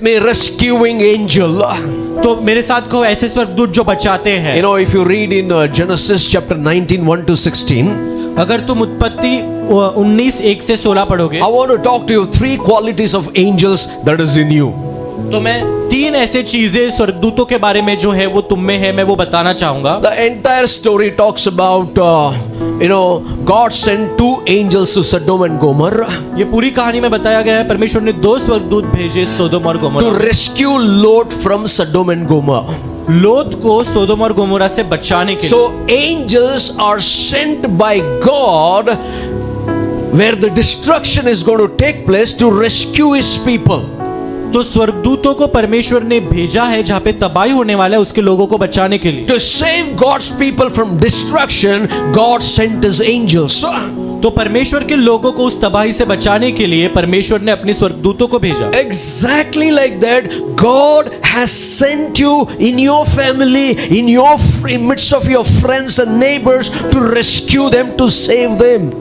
with me, rescuing angel. तो मेरे साथ कहो ऐसे स्वर्गदूत जो बचाते हैं। You know, if you read in Genesis chapter 19, 1 to 16, अगर तुम उत्पत्ति 19:1 से 16 पढ़ोगे, I want to talk to you 3 qualities of angels that is in you. तो मैं 3 ऐसे चीजें स्वर्गदूतों के बारे में जो है वो तुम में है, मैं वो बताना चाहूंगा। The entire story talks about, God sent 2 angels to Sodom and Gomorrah ये पूरी कहानी में बताया गया है परमेश्वर ने 2 स्वर्गदूत भेजे सोदोम और to Gomorrah, rescue Lot from Sodom and Gomorrah. लोत को सोदोम और गोमोरा से बचाने के लिए। So angels are sent by God where the destruction is going to take place to rescue his people. तो स्वर्गदूतों को परमेश्वर ने भेजा है जहाँ पे तबाही होने वाला है उसके लोगों को बचाने के लिए। To save God's people from destruction, God sent his angels. तो परमेश्वर के लोगों को उस तबाही से बचाने के लिए परमेश्वर ने अपने स्वर्गदूतों को भेजा। Exactly like that, God has sent you in your family, in your midst of your friends and neighbors to rescue them, to save them.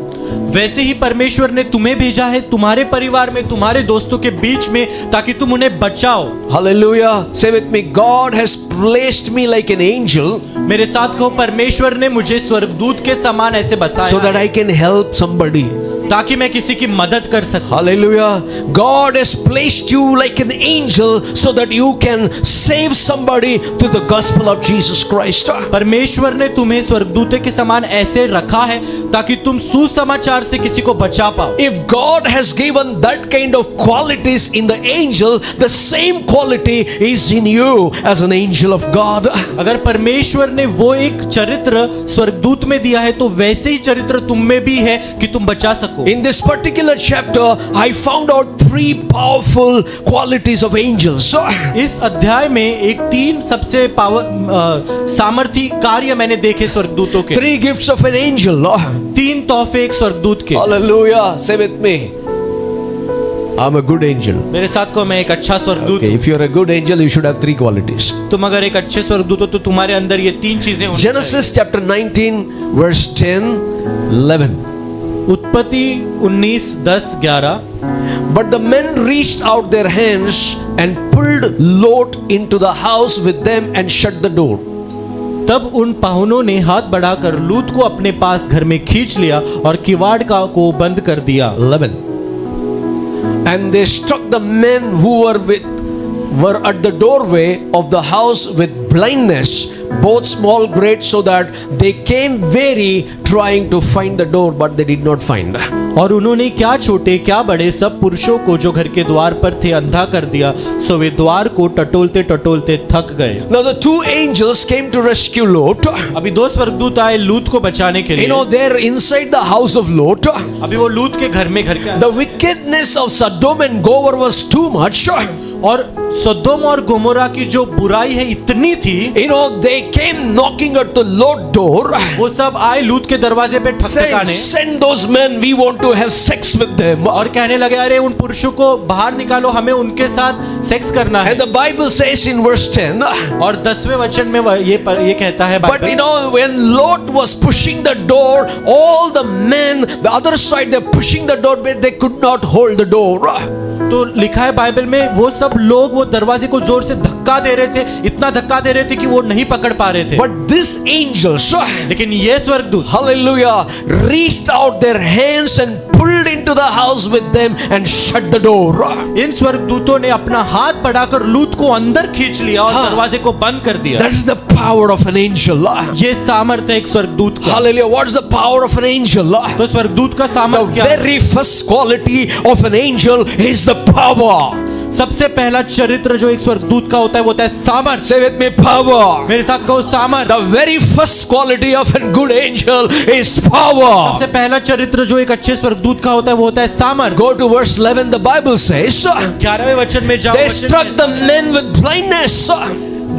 वैसे ही परमेश्वर ने तुम्हें भेजा है तुम्हारे परिवार में, तुम्हारे दोस्तों के बीच में, ताकि तुम उन्हें बचाओ। Hallelujah. Say with me, God has placed me like an angel मेरे साथ कहो परमेश्वर ने मुझे स्वर्गदूत के समान ऐसे बसाया so that I can help somebody. ताकि मैं किसी की मदद कर सकूं। Hallelujah. God has placed you like an angel so that you can save somebody through the gospel of Jesus Christ. परमेश्वर ने तुम्हें स्वर्गदूत के समान ऐसे रखा है ताकि तुम सुसमाचार से किसी को बचा पाओ। If God has given that kind of qualities in the angel, the same quality is in you as an angel of God. अगर परमेश्वर ने वो एक चरित्र स्वर्गदूत में दिया है तो वैसे ही चरित्र तुम में भी है कि तुम बचा सको। In this particular chapter, I found out 3 powerful qualities of angels. इस अध्याय में एक 3 सबसे सामर्थी कार्य मैंने देखे स्वर्गदूतों के। 3 gifts of an angel. 3 तोहफे एक स्वर्गदूत के। Hallelujah. Say with me, I'm a good angel. मेरे साथ को मैं एक अच्छा स्वर्गदूत Okay, if you're a good angel, you should have 3 qualities. तुम अगर एक अच्छे स्वर्गदूत हो तो तुम्हारे अंदर ये 3 चीजें होनी चाहिए। Genesis chapter 19, verse 10, 11. उत्पत्ति 19:10-11। But the men reached out their hands and pulled Lot into the house with them and shut the door. तब उन पाहुनों ने हाथ बढ़ाकर लूत को अपने पास घर में खींच लिया और किवाड़ को बंद कर दिया। 11. And they struck the men who were at the doorway of the house with blindness, both small, great, so that they came weary trying to find the door, but they did not find. और उन्होंने क्या छोटे क्या बड़े सब पुरुषों को जो घर के द्वार पर थे अंधा कर दिया, सो वे द्वार को टटोलते टटोलते थक गए। Now the 2 angels came to rescue Lot. अभी 2 स्वर्गदूत आए लूत को बचाने के लिए। They're inside the house of Lot. अभी वो लूत के घर में The wickedness of Sodom and Gomorrah was too much. और सदोम और गोमोरा की जो बुराई है इतनी थी, They came knocking at the Lot door. वो सब आए लूत के दरवाजे पे ठकठकाने, Send those men, we want to have sex with them. और कहने लगे अरे उन पुरुषों को बाहर निकालो, हमें उनके साथ सेक्स करना है। And the Bible says in verse 10, और 10वें वचन में ये कहता है but when Lot was pushing the door, all the men, the other side, they're pushing the door, but they could not hold the door. तो लिखा है बाइबल में वो सब लोग वो दरवाजे को जोर से धक्का दे रहे थे, इतना धक्का दे रहे थे कि वो नहीं पकड़ पा रहे थे। But this angels, लेकिन ये स्वर्गदूत, hallelujah, reached out their hands and pulled into the house with them and shut the door. इन स्वर्गदूतों ने अपना हाथ बढ़ाकर लूत को अंदर खींच लिया और दरवाजे को बंद कर दिया। That's the power of an angel. ये सामर्थ्य एक स्वर्गदूत का। Hallelujah. What's the power of an angel? तो स्वर्गदूत का सामर्थ्य क्या है? The very first quality of an angel is the power. सबसे पहला चरित्र जो एक स्वर्गदूत का होता है वो होता है सामर्थ्य। Say with me, power. मेरे साथ कहो सामर्थ्य। The very first quality of a good angel is power. सबसे पहला चरित्र जो एक अच्छे स्वर्गदूत का होता है वो होता है सामर्थ्य। Go to verse 11. The Bible says, 11वें वचन में जाओ। they struck the men with blindness.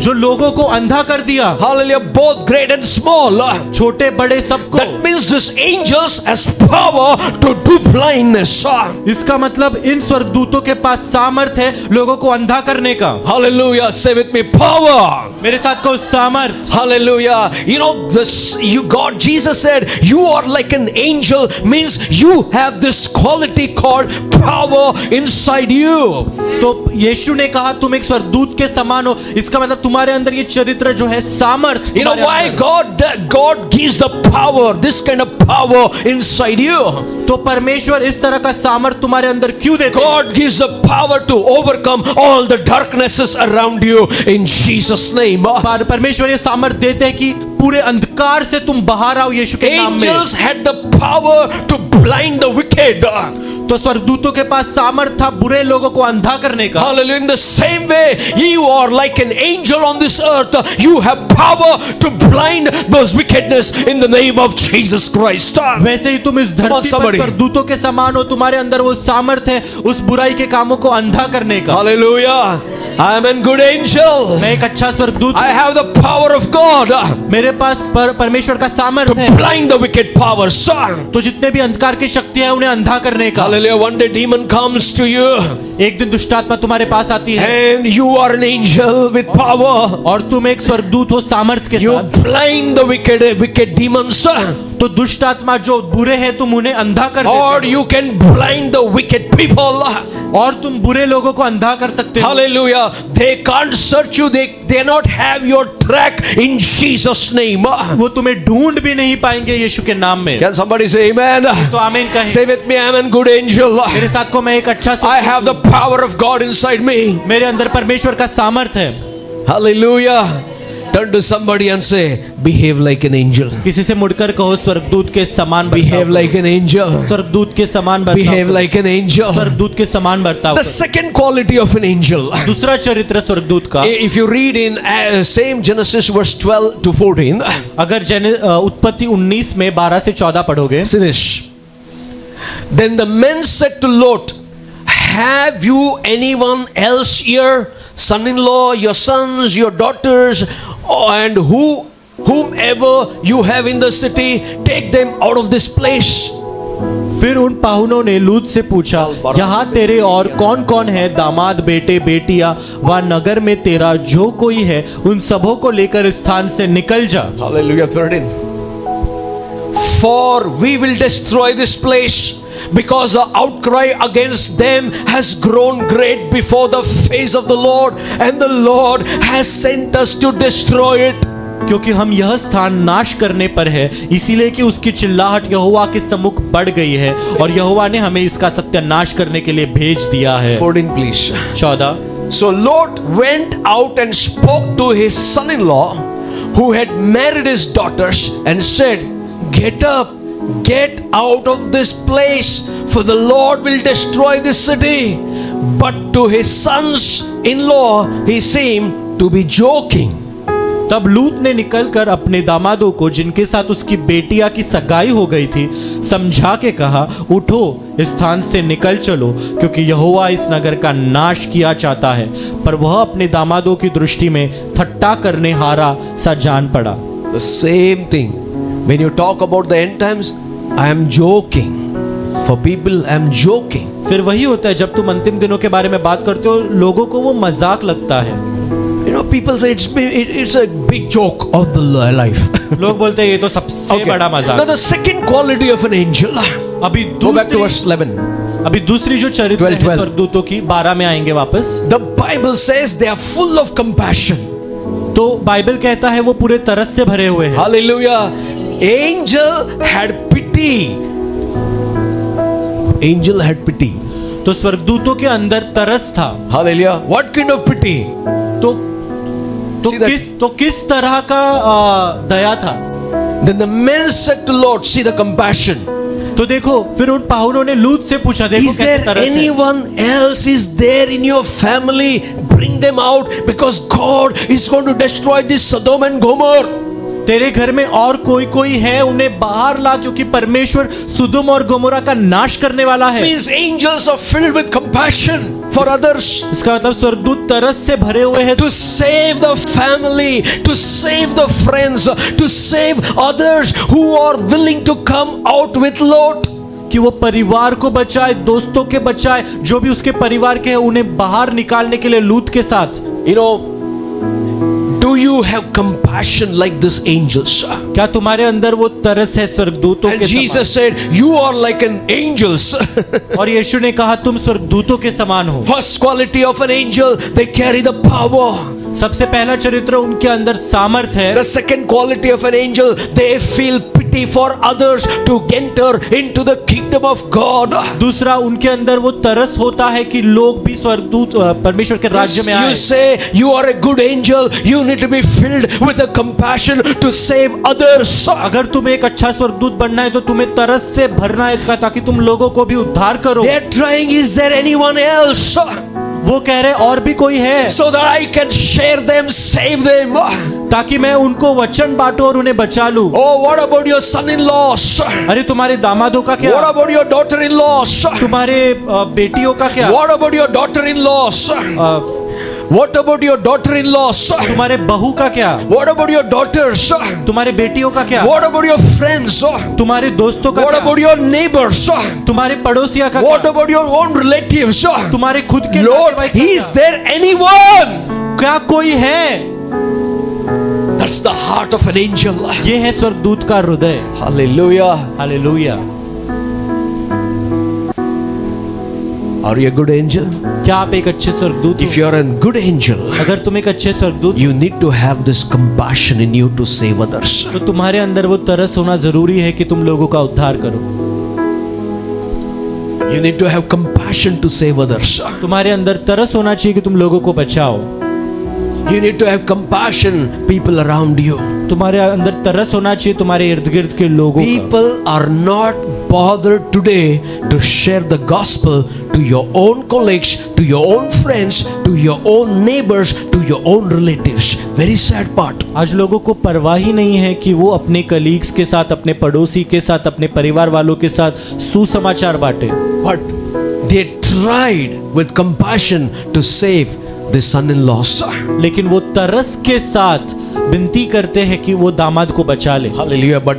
जो लोगों को अंधा कर दिया, Hallelujah, both great and small. छोटे बड़े सबको। That means this angels has power to do blindness. इसका मतलब इन स्वर्गदूतों के पास सामर्थ है लोगों को अंधा करने का। Hallelujah, say with me, power. मेरे साथ को सामर्थ। Hallelujah. You know this, God, Jesus said, you are like an angel, means you have this quality called power inside you. तो यीशु ने कहा तुम एक स्वर्गदूत के समान हो, इसका मतलब तुम्हारे अंदर ये चरित्र जो है सामर्थ। You know why God gives the power, this kind of power inside you. तो परमेश्वर इस तरह का सामर्थ तुम्हारे अंदर क्यों देते हैं? God gives the power to overcome all the darknesses around you in Jesus name. परमेश्वर ये सामर्थ देते हैं कि पूरे अंधकार से तुम बाहर आओ यीशु के नाम में। Angels had the power to blind the wicked. तो स्वर्गदूतों के पास सामर्थ था बुरे लोगों को अंधा करने का। Hallelujah. In the same way, you are like an angel on this earth. You have power to blind those wickedness in the name of Jesus Christ. वैसे ही तुम इस धरती पर स्वर्गदूतों के समान हो, तुम्हारे अंदर वो सामर्थ है उस बुराई के कामों को अंधा करने का। Hallelujah. I am a good angel. मैं एक अच्छा स्वर्गदूत। I have the power of God. मेरे पास परमेश्वर का सामर्थ है to blind the wicked powers. तो जितने भी अंधकार की शक्तियां हैं उन्हें अंधा करने का। Hallelujah. One day demon comes to you. एक दिन दुष्ट आत्मा तुम्हारे पास आती है। And you are an angel with power. और तुम एक स्वर्गदूत हो सामर्थ के You साथ। blind the wicked demons. तो दुष्ट आत्मा जो बुरे हैं तुम उन्हें अंधा कर देते Or हो। you can blind the wicked people. और तुम बुरे लोगों को अंधा कर सकते हो। Hallelujah. They can't search you. They not have your track in Jesus name. वो तुम्हें ढूंढ भी नहीं पाएंगे यीशु के नाम में। Can somebody say amen? तो आमीन कहें। Say with me, I am a good angel. मेरे साथ को मैं एक अच्छा I have the power of God inside me. मेरे अंदर परमेश्वर का सामर्थ है। Hallelujah. Turn to somebody and say, behave like an angel. किसी से मुड़कर कहो स्वर्गदूत के समान Behave like an angel. स्वर्गदूत के समान Behave like an angel. स्वर्गदूत के समान बर्ताव। The second quality of an angel. दूसरा चरित्र स्वर्गदूत का। If you read in same Genesis verse 12 to 14. अगर उत्पत्ति 19 में 12 से 14 पढ़ोगे। See this. Then the men said to Lot, have you anyone else here? Son-in-law, your sons, your daughters, and whomever you have in the city, take them out of this place. फिर उन पाहुनों ने लूत से पूछा, यहाँ तेरे और कौन कौन है, दामाद, बेटे, बेटियां, व नगर में तेरा जो कोई है उन सबों को लेकर स्थान से निकल जा। Hallelujah. 13. For we will destroy this place, because the outcry against them has grown great before the face of the Lord, and the Lord has sent us to destroy it. क्योंकि हम यह स्थान नाश करने पर है, इसीलिए कि उसकी चिल्लाहट यहोवा के सम्मुख बढ़ गई है और यहोवा ने हमें इसका सत्यानाश करने के लिए भेज दिया है। 14 please. 14। So Lot went out and spoke to his son-in-law who had married his daughters and said, get up, get out of this place, for the Lord will destroy this city. But to his sons-in-law he seemed to be joking. तब लूत ने निकलकर अपने दामादों को, जिनके साथ उसकी बेटिया की सगाई हो गई थी, समझा के कहा, उठो, इस स्थान से निकल चलो, क्योंकि यहोवा इस नगर का नाश किया चाहता है। पर वह अपने दामादों की दृष्टि में ठट्टा करने हारा सा जान पड़ा। The same thing. When you talk about the end times, I am joking. For people, I am joking. फिर वही होता है जब तुम अंतिम दिनों के बारे में बात करते हो, लोगों को वो मजाक लगता है। You know, people say it's a big joke of the life. लोग बोलते हैं ये तो सबसे बड़ा मजाक। Now the second quality of an angel. अभी Go back to verse 11. अभी दूसरी जो चरित्र है 12. स्वर्गदूतों की 12 में आएंगे वापस। The Bible says they are full of compassion. तो बाइबल कहता है वो पूरे तरस से भरे हुए हैं। Hallelujah. Angel had pity. Angel had pity. तो स्वर्गदूतों के अंदर तरस था। Hallelujah. What kind of pity? तो किस तरह का दया था? Then the men said to Lot, see the compassion. तो देखो, फिर उन पाहुनों ने लूत से पूछा, देखो Is कैसे there तरस है। anyone else is there in your family? Bring them out, because God is going to destroy this Sodom and Gomorrah. तेरे घर में और कोई है, उन्हें बाहर ला, क्योंकि परमेश्वर सुदुम और गोमोरा का नाश करने वाला है। Means angels are filled with compassion for others. इसका मतलब स्वर्गदूत तरस से भरे हुए हैं To save the family, to save the friends, to save others who are willing to come out with Lot. कि वो परिवार को बचाए, दोस्तों के बचाए, जो भी उसके परिवार के हैं उन्हें बाहर निकालने के लिए लूत के साथ। You know, do you have compassion like this angels? क्या तुम्हारे अंदर वो तरस है स्वर्गदूतों And के Jesus said, you are like an angels. समान? और यीशु ने कहा तुम स्वर्गदूतों के समान हो। First quality of an angel, they carry the power. सबसे पहला चरित्र उनके अंदर सामर्थ है। The second quality of an angel, they feel pity for others to enter into the kingdom of God. दूसरा उनके अंदर वो तरस होता है कि लोग भी स्वर्गदूत परमेश्वर के राज्य में आए। You say you are a good angel, you need to be filled with the compassion to save others. अगर तुम्हें एक अच्छा स्वर्गदूत बनना है तो तुम्हें तरस से भरना है ताकि तुम लोगों को भी उद्धार करो। They are trying, is there anyone else? वो कह रहे और भी कोई है So that I can share them, save them. ताकि मैं उनको वचन बांटूं और उन्हें बचा लूं। Oh, what about your son-in-laws? अरे तुम्हारे दामादों का क्या? What about your daughter-in-laws? तुम्हारे बेटियों का क्या? What about your daughter-in-laws? A, What about your daughter-in-laws? तुम्हारे बहू का क्या? What about your daughters? तुम्हारे बेटियों का क्या? What about your friends? तुम्हारे दोस्तों का What क्या? about your neighbors? तुम्हारे पड़ोसिया का What क्या? about your own relatives? तुम्हारे खुद के Lord, नातेवाईक का is क्या? there anyone? क्या कोई है? That's the heart of an angel. ये है स्वर्गदूत का हृदय। Hallelujah. Hallelujah. Are you a good angel? क्या आप एक अच्छे स्वर्गदूत If हो? you are a good angel, अगर तुम एक अच्छे स्वर्गदूत you need to have this compassion in you to save others. तो तुम्हारे अंदर वो तरस होना जरूरी है कि तुम लोगों का उद्धार करो। You need to have compassion to save others. तुम्हारे अंदर तरस होना चाहिए कि तुम लोगों को बचाओ। You need to have compassion, people around you. तुम्हारे अंदर तरस होना चाहिए तुम्हारे इर्द गिर्द के लोगों का। People are not bothered today to share the gospel to your own colleagues, to your own friends, to your own neighbors, to your own relatives. Very sad part. आज लोगों को परवाह ही नहीं है कि वो अपने कलीग्स के साथ, अपने पड़ोसी के साथ, अपने परिवार वालों के साथ सुसमाचार बांटे। But they tried with compassion to save the son-in-laws. लेकिन वो तरस के साथ विनती करते हैं कि वो दामाद को बचा ले। Hallelujah. But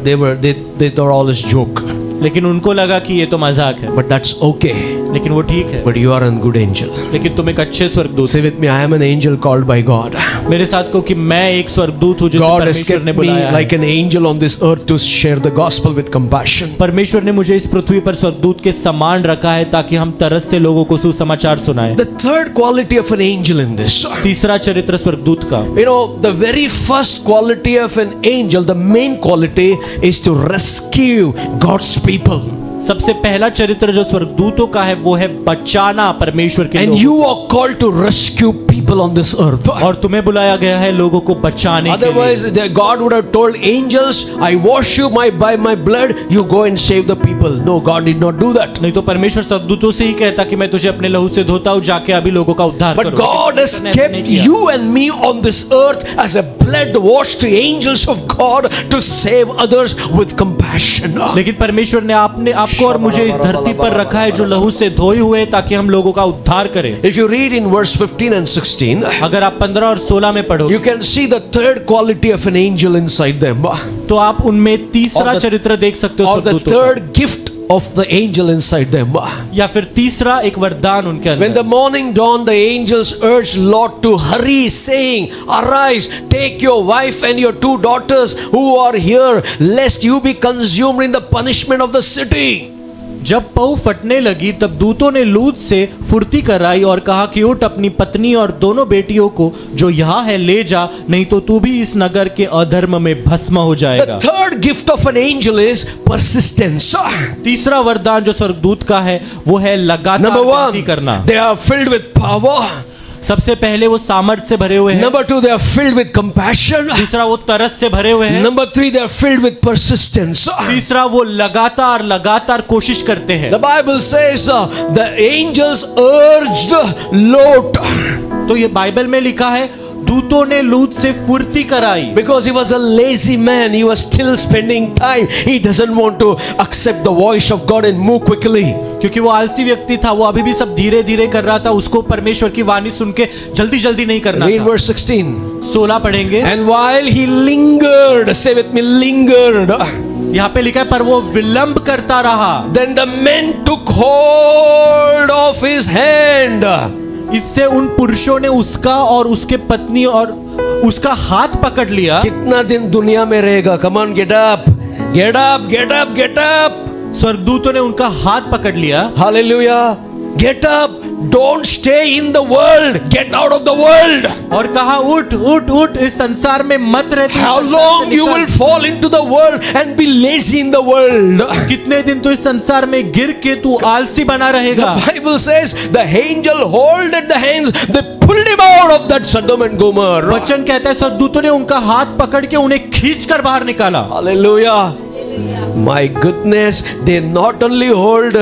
they thought all this joke. लेकिन उनको लगा कि ये तो मजाक है। But that's okay. लेकिन वो ठीक है। But you are a good angel. लेकिन तुम एक अच्छे स्वर्गदूत। Say with me, I am an angel called by God. मेरे साथ कहो कि मैं एक स्वर्गदूत हूँ जिसे God has परमेश्वर kept ने me बुलाया है। like an angel on this earth to share the gospel with compassion. परमेश्वर ने मुझे इस पृथ्वी पर स्वर्गदूत के समान रखा है ताकि हम तरस से लोगों को सुसमाचार सुनाएं। The third quality of an angel in this. तीसरा चरित्र स्वर्गदूत का। You know, the very first quality of an angel, the main quality is to rescue God's people. सबसे पहला चरित्र जो स्वर्गदूतों का है वो है बचाना परमेश्वर के And लोगों you are called to rescue people on this earth. को। और तुम्हें बुलाया गया है लोगों को बचाने के लिए। Otherwise, God would have told angels, I wash you by my blood, you go and save the people. No, God did not do that. नहीं तो परमेश्वर स्वर्गदूतों से ही कहता कि मैं तुझे अपने लहू से धोता हूँ, जाके अभी लोगों का उद्धार But करो। God has लेकिन परमेश्वर ने ऐसा नहीं kept किया। you and me on this earth as a blood washed angels of God to save others with compassion. लेकिन परमेश्वर ने आपको और मुझे इस धरती पर रखा है जो लहू से धोए हुए ताकि हम लोगों का उद्धार करें। If you read in verse 15 and 16, अगर आप 15 और 16 में पढ़ो you can see the third quality of an angel inside them, तो आप उनमें तीसरा Or the- चरित्र देख सकते हो or the स्वर्गदूतों का। third gift of the angel inside them. या फिर तीसरा एक वरदान उनके When अंदर। the morning dawned, the angels urged Lot to hurry, saying, Arise, take your wife and your 2 daughters who are here, lest you be consumed in the punishment of the city. जब पौ फटने लगी तब दूतों ने लूत से फुर्ती कराई और कहा कि उठ अपनी पत्नी और दोनों बेटियों को जो यहाँ है ले जा, नहीं तो तू भी इस नगर के अधर्म में भस्म हो जाएगा। The third gift of an angel is persistence. तीसरा वरदान जो स्वर्गदूत का है वो है लगातार Number विनती 1, करना। they are filled with power. सबसे पहले वो सामर्थ्य से भरे हुए हैं। Number 2, they are filled with compassion. दूसरा वो तरस से भरे हुए हैं। Number 3, they are filled with persistence. तीसरा वो लगातार कोशिश करते हैं। The Bible says the angels urged Lot. तो ये बाइबल में लिखा है दूतों ने लूत से फुर्ती कराई, Because he was a lazy man, he was still spending time. He doesn't want to accept the voice of God and move quickly. क्योंकि वो आलसी व्यक्ति था, वो अभी भी सब धीरे धीरे कर रहा था, उसको परमेश्वर की वाणी सुन के जल्दी जल्दी नहीं करना Read था। verse 16. 16 पढ़ेंगे। And while he lingered, say with me, lingered. यहाँ पे लिखा है पर वो विलंब करता रहा। Then the men took hold of his hand. इससे उन पुरुषों ने उसका और उसके पत्नी और उसका हाथ पकड़ लिया। कितना दिन दुनिया में रहेगा? Come on, get up, get up, get up, get up. स्वर्गदूतों ने उनका हाथ पकड़ लिया। Hallelujah. Get up. Don't stay in the world. Get out of the world. और कहा उठ उठ उठ, इस संसार में मत रह। तू How इस संसार से long you निकल। will fall into the world and be lazy in the world? कितने दिन तो इस संसार में गिर के तू आलसी बना रहेगा। The Bible says the angel holded the hands. They pulled him out of that Sodom and Gomorrah. वचन कहता है स्वर्गदूतों ने उनका हाथ पकड़ के उन्हें खींच कर बाहर निकाला। Hallelujah. My goodness, they not only hold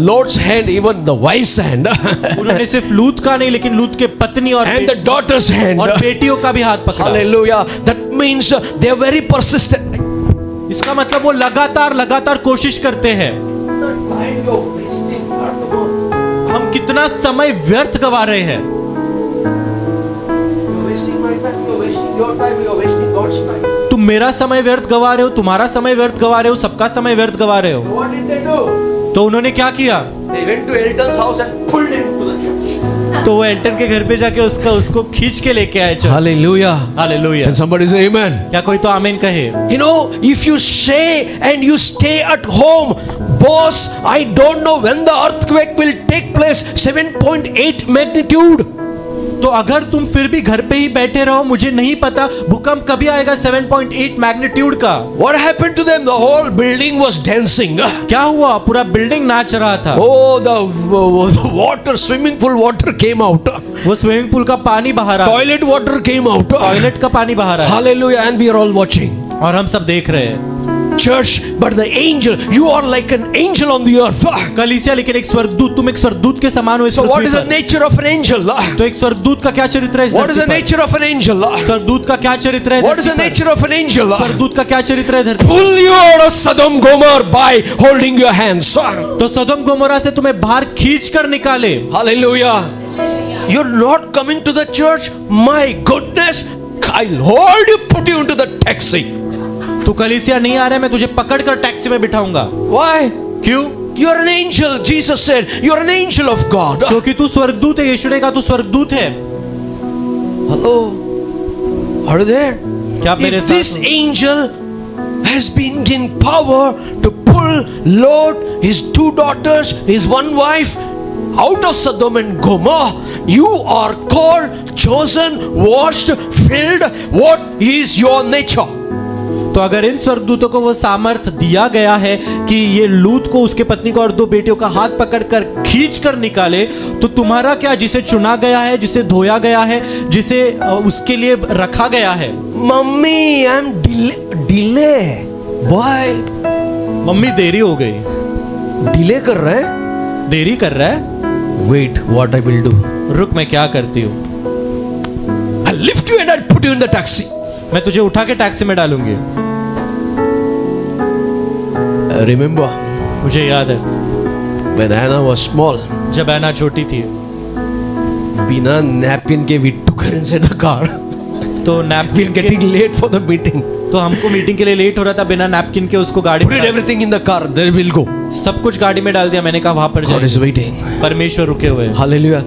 Lord's hand, even the wife's hand उन्होंने सिर्फ लूत का नहीं, लेकिन लूत के पत्नी और and the daughter's hand. और बेटियों का भी हाथ पकड़ा। Hallelujah. That means they are very persistent. इसका मतलब वो लगातार लगातार कोशिश करते हैं। हम कितना समय व्यर्थ गवा रहे हैं। तुम मेरा समय व्यर्थ गवा रहे हो, तुम्हारा समय व्यर्थ गवा रहे हो, सबका समय व्यर्थ गवा रहे हो। What did they do? तो उन्होंने क्या किया? They went to Elton's house and pulled him to the church. तो वो एल्टन के घर पे जाके उसको खींच के लेके आए। Hallelujah. Hallelujah. Can somebody say amen? क्या कोई तो आमीन कहे? You know, if you say and you stay at home, boss, I don't know when the earthquake will take place, 7.8 magnitude. तो अगर तुम फिर भी घर पे ही बैठे रहो, मुझे नहीं पता भूकंप कभी आएगा 7.8 मैग्नीट्यूड का। What happened to them? The whole building was dancing. क्या हुआ? पूरा बिल्डिंग नाच रहा था। Oh, the water, swimming pool water came out. वो स्विमिंग पूल का पानी बाहर आया, Toilet water came out. Toilet का पानी बाहर आया। Hallelujah. And we are all watching. और हम सब देख रहे हैं। Church, but the angel, you are like an angel on the earth. कलीसिया, लेकिन एक स्वर्गदूत, तुम एक स्वर्गदूत के समान हो इस So what Prithvi is the पर। nature of an angel? तो एक स्वर्गदूत का क्या चरित्र है इस What is धरती the पर? nature of an angel? स्वर्गदूत का क्या चरित्र है What is धरती the पर? nature of an angel? स्वर्गदूत का क्या चरित्र है धरती पर? Pull you out of Sodom Gomorrah by holding your hands. तो सदोम गोमोरा से तुम्हें बाहर खींच कर निकाले। Hallelujah. You're not coming to the church. My goodness. I'll hold you, put you into the taxi. तू कलीसिया नहीं आ रहा है, मैं तुझे पकड़ कर टैक्सी में बिठाऊंगा। Why? क्यों? You're an angel. Jesus said, you're an angel of God. क्योंकि तू स्वर्गदूत है। यीशु ने कहा तू स्वर्गदूत है। Hello. Are you there? क्या आप मेरे If साथ this हो? angel has been given power to pull Lot, his two daughters, his one wife out of Sodom and Gomorrah, you are called, chosen, washed, filled. What is your nature? तो अगर इन स्वर्गदूतों को वो सामर्थ दिया गया है कि ये लूत को, उसके पत्नी को और दो बेटियों का हाथ पकड़कर खींच कर निकाले, तो तुम्हारा क्या? जिसे चुना गया है, जिसे धोया गया है, जिसे उसके लिए रखा गया है। Mummy, I am delay. Why? Mummy देरी हो गई। डिले कर रहे हैं? देरी कर रहा है? Wait, what I will do? रुक, मैं क्या करती हूँ? I'll lift you and I'll put you in the taxi. मैं तुझे उठा के टैक्सी में डालूंगी। Remember, मुझे याद है when Anna was small, जब ऐना छोटी थी, बिना नैपकिन के we took her inside the car. तो We are napkin getting late for the meeting. तो हमको मीटिंग के लिए लेट हो रहा था, बिना नैपकिन के उसको गाड़ी Put में it everything in the car. There we'll go. सब कुछ गाड़ी में डाल दिया। मैंने कहा वहां पर God is जाए। waiting. परमेश्वर रुके हुए हैं। Hallelujah.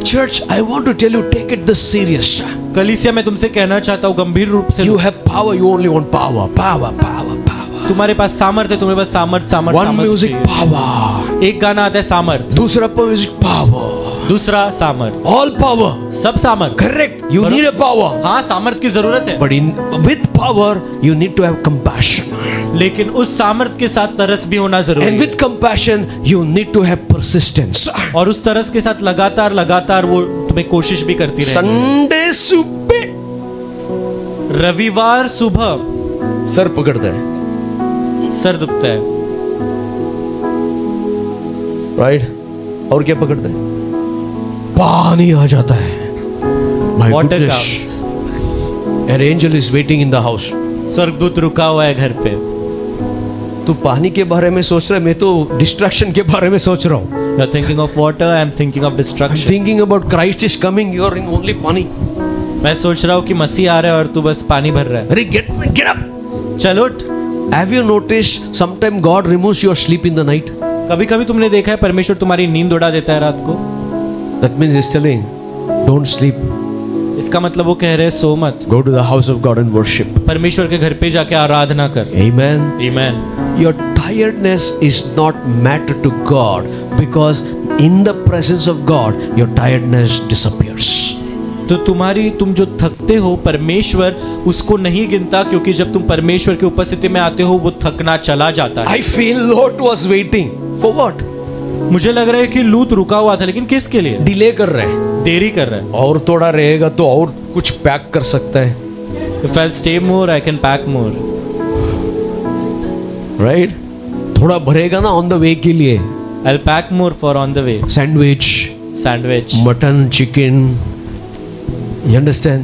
Church, I want to tell you, take it this serious. कलीसिया, मैं तुमसे कहना चाहता हूँ गंभीर रूप से। You have power. You only want power. Power. Power. Power. तुम्हारे पास सामर्थ है, तुम्हें बस सामर्थ सामर्थ One सामर्थ music चाहिए। power. एक गाना आता है सामर्थ, दूसरा music power. दूसरा सामर्थ, All power. सब सामर्थ। Correct. You need a power. हाँ, सामर्थ की जरूरत है, But with power, you need to have compassion. लेकिन उस सामर्थ के साथ तरस भी होना जरूरी And है। with compassion, you need to have persistence. और उस तरस के साथ लगातार लगातार वो तुम्हें कोशिश भी करती रहे। संडे सुबह रविवार सुबह सर पकड़ता है, सर दुखता है, राइट? और क्या पकड़ता है? पानी आ जाता है। My water goodness. Comes, An angel is waiting in the house. स्वर्गदूत रुका हुआ है घर पे. तू पानी के बारे में सोच रहा है, मैं तो डिस्ट्रक्शन के बारे में सोच रहा हूँ. You're thinking of water, I'm thinking of destruction. Thinking about Christ is coming, you are in only पानी. मैं सोच रहा हूँ कि मसीह आ रहा है और तू बस पानी भर रहा है. अरे get up. चल उठ. Have you noticed sometime God removes your sleep in the night? कभी कभी तुमने देखा है परमेश्वर तुम्हारी नींद उड़ा देता है रात को. That means he's telling, don't sleep. इसका मतलब वो कह रहे हैं सो मत. Go to the house of God and worship. परमेश्वर के घर पे जाके आराधना कर. Amen. Amen. Your tiredness is not matter to God because in the presence of God, your tiredness disappears. तो तुम जो थकते हो परमेश्वर उसको नहीं गिनता, क्योंकि जब तुम परमेश्वर की उपस्थिति में आते हो वो थकना चला जाता है. I feel Lot was waiting. For what? मुझे लग रहा है कि लूत रुका हुआ था, लेकिन किसके लिए? Delay कर रहे हैं. देरी कर रहा है. और थोड़ा रहेगा तो और कुछ पैक कर सकता है. If I'll stay more, I can pack more. Right? थोड़ा भरेगा ना on the way के लिए. I'll pack more for on the way. Sandwich, Sandwich. mutton, chicken. You understand?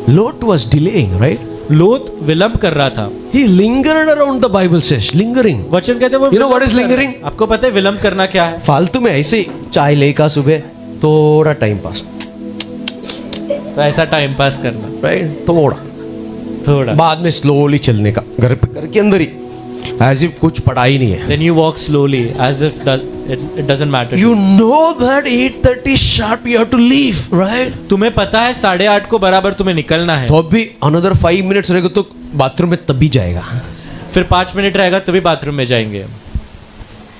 Lot was delaying, right? लोत विलंब कर रहा था. He lingered around, the Bible says. Lingering. वचन कहते हैं वो You know what is विलंब कर रहा है. lingering? आपको पता है विलंब करना क्या है? फालतू में ऐसे ही चाय लेका सुबह थोड़ा टाइम पास, तो ऐसा टाइम पास करना. राइट, थोड़ा. बाद में स्लोली चलने का घर पे घर के अंदर ही, एज इफ कुछ पढ़ाई नहीं है. Then you walk slowly as if it doesn't matter. You know that 8:30 sharp you have to leave, right? तुम्हें पता है 8:30 को बराबर तुम्हें निकलना है. तो अभी another 5 minutes रहेगा तो बाथरूम में तभी जाएगा. फिर 5 मिनट रहेगा तभी बाथरूम में जाएंगे.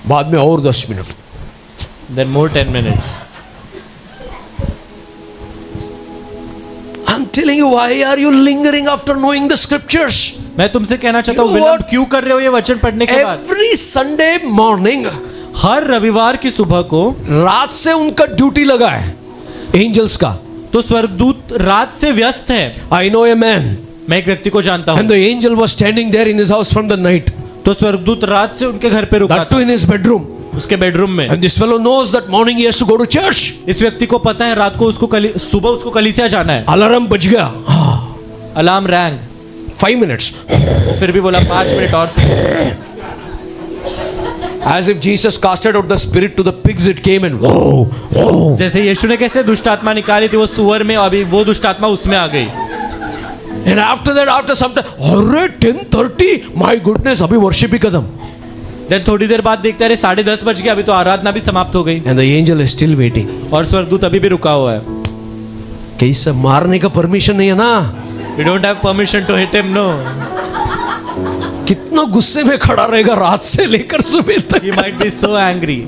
बाद में और 10 minute. Then more 10 minutes. I'm telling you, why are you lingering after knowing the scriptures? मैं तुमसे कहना चाहता हूँ You know विलंब what? क्यों कर रहे हो ये वचन पढ़ने के बाद. Every Sunday morning, हर रविवार की सुबह को रात से उनका ड्यूटी लगा है एंजल्स का. तो स्वर्गदूत रात से व्यस्त है. I know a man, मैं एक व्यक्ति को जानता and हूँ. the angel was standing there in his house from the night. तो स्वर्गदूत रात से उनके घर पे रुका That too था, in his bedroom. उसके बेडरूम में. And this fellow knows that morning he has to go to church. इस व्यक्ति को पता है रात को उसको सुबह उसको कलीसिया जाना है. Alarm बज गया. Alarm wrong. 5 minutes. फिर भी बोला 5 मिनट और से. As if Jesus casted out the spirit to the pigs, it came and whoa, whoa. जैसे यीशु ने कैसे दुष्ट आत्मा निकाली थी वो सुअर में, अभी वो दुष्ट आत्मा उसमें आ गई. And after that, after some time, अरे 10:30, my goodness, अभी worship ही खत्म. देन थोड़ी देर बाद देखते रहे 10:30 बज गया, अभी तो आराधना भी समाप्त हो गई. And the angel is still waiting. और स्वर्गदूत अभी भी रुका हुआ है. कैसे मारने का परमिशन नहीं है ना. You don't have permission to hit him, no. कितना गुस्से में खड़ा रहेगा रात से लेकर सुबह तक. He might be so angry.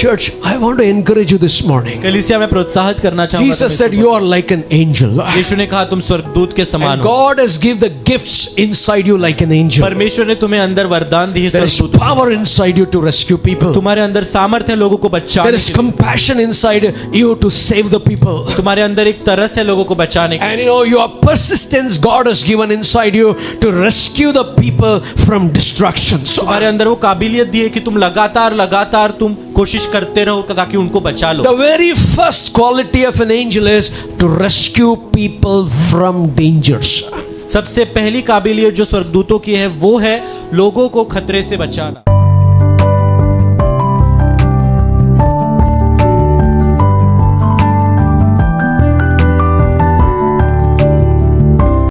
Church, I want to encourage you this morning. कलीसिया में प्रोत्साहित करना चाहूंगा. Jesus said you are like an angel. यीशु ने कहा तुम स्वर्गदूत के समान And हो. God has given the gifts inside you like an angel. परमेश्वर ने तुम्हें अंदर वरदान दी है There is स्वर्गदूत. power inside you to rescue people. तुम्हारे अंदर सामर्थ्य है लोगों को There बचाने is के लिए. compassion inside you to save the people. तुम्हारे अंदर एक तरस है लोगों को बचाने की. And you know, your persistence God has given inside you to rescue the people from destruction. So तुम्हारे अंदर वो काबिलियत दी है कि तुम लगातार तुम कोशिश करते रहो ताकि उनको बचा लो. the very first quality of an angel is to rescue people from dangers. सबसे पहली काबिलियत जो स्वर्गदूतों की है वो है लोगों को खतरे से बचाना.